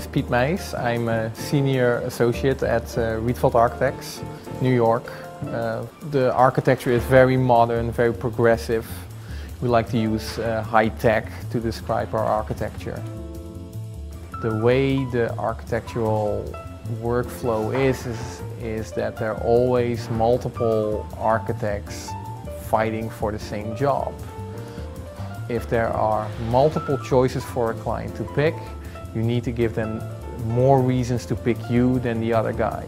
is Piet Meijs. I'm a senior associate at Rietveld Architects, New York. The architecture is very modern, very progressive. We like to use high tech to describe our architecture. The way the architectural workflow is that there are always multiple architects fighting for the same job. If there are multiple choices for a client to pick, you need to give them more reasons to pick you than the other guy.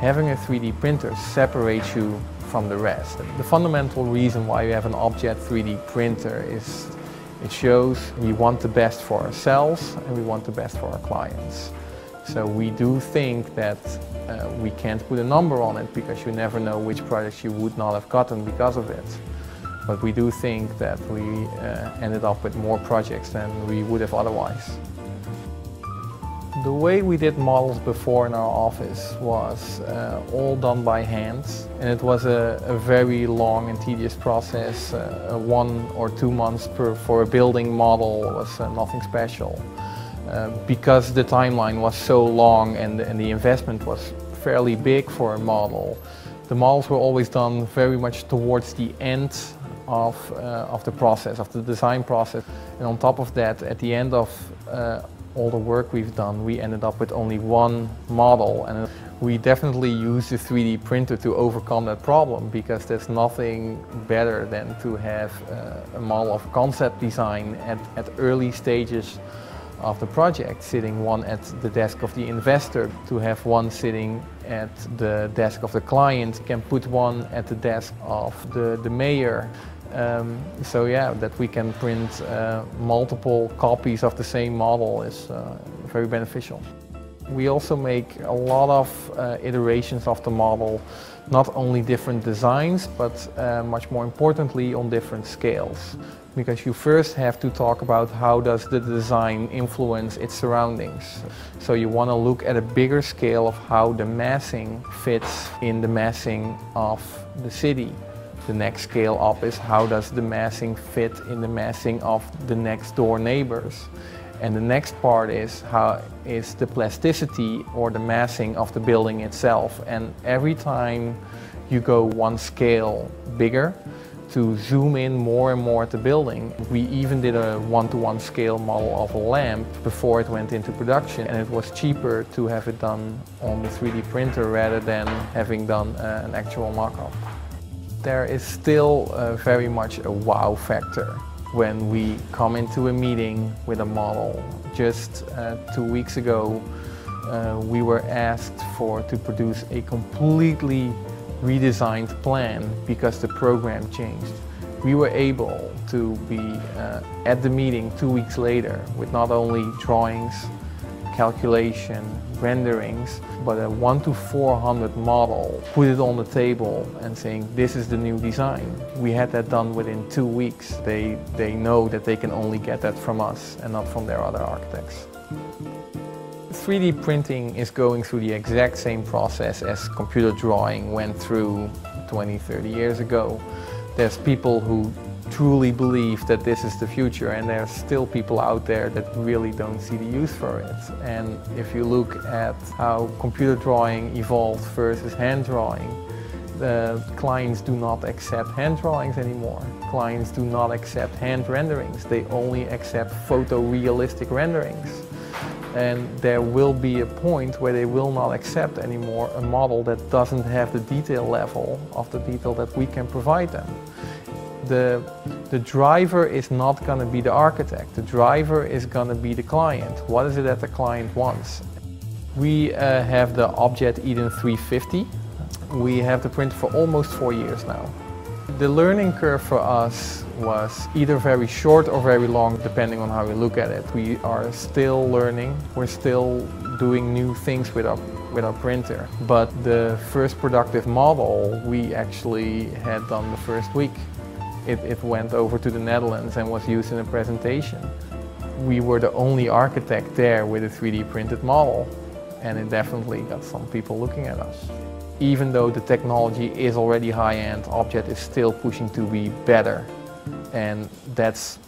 Having a 3D printer separates you from the rest. The fundamental reason why we have an Objet 3D printer is it shows we want the best for ourselves and we want the best for our clients. So we do think that we can't put a number on it because you never know which projects you would not have gotten because of it. But we do think that we ended up with more projects than we would have otherwise. The way we did models before in our office was all done by hand, and it was a very long and tedious process. 1 or 2 months for a building model was nothing special. Because the timeline was so long and the investment was fairly big for a model, the models were always done very much towards the end of the process, of the design process. And on top of that, at the end of all the work we've done, we ended up with only one model, and we definitely use the 3D printer to overcome that problem, because there's nothing better than to have a model of concept design at early stages of the project, sitting one at the desk of the investor, to have one sitting at the desk of the client, can put one at the desk of the mayor. So yeah, that we can print multiple copies of the same model is very beneficial. We also make a lot of iterations of the model, not only different designs, but much more importantly on different scales. Because you first have to talk about how does the design influence its surroundings. So you want to look at a bigger scale of how the massing fits in the massing of the city. The next scale up is how does the massing fit in the massing of the next door neighbors. And the next part is how is the plasticity or the massing of the building itself. And every time you go one scale bigger, to zoom in more and more at the building. We even did a 1-to-1 scale model of a lamp before it went into production, and it was cheaper to have it done on the 3D printer rather than having done an actual mock-up. There is still very much a wow factor when we come into a meeting with a model. Just 2 weeks ago we were asked to produce a completely redesigned plan because the program changed. We were able to be at the meeting 2 weeks later with not only drawings, calculation, renderings, but a 1 to 400 model, put it on the table and saying this is the new design. We had that done within 2 weeks. They know that they can only get that from us and not from their other architects. 3D printing is going through the exact same process as computer drawing went through 20-30 years ago. There's people who truly believe that this is the future, and there's still people out there that really don't see the use for it. And if you look at how computer drawing evolved versus hand drawing, the clients do not accept hand drawings anymore. Clients do not accept hand renderings. They only accept photorealistic renderings. And there will be a point where they will not accept anymore a model that doesn't have the detail level of the detail that we can provide them. The driver is not going to be the architect. The driver is going to be the client. What is it that the client wants? We have the Objet Eden 350. We have the printer for almost 4 years now. The learning curve for us was either very short or very long, depending on how we look at it. We are still learning, we're still doing new things with our printer. But the first productive model we actually had done the first week. It went over to the Netherlands and was used in a presentation. We were the only architect there with a 3D printed model, and it definitely got some people looking at us. Even though the technology is already high-end, Objet is still pushing to be better. And that's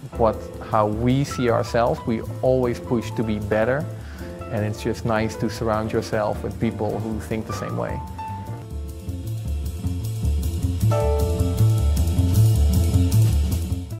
how we see ourselves. We always push to be better. and it's just nice to surround yourself with people who think the same way.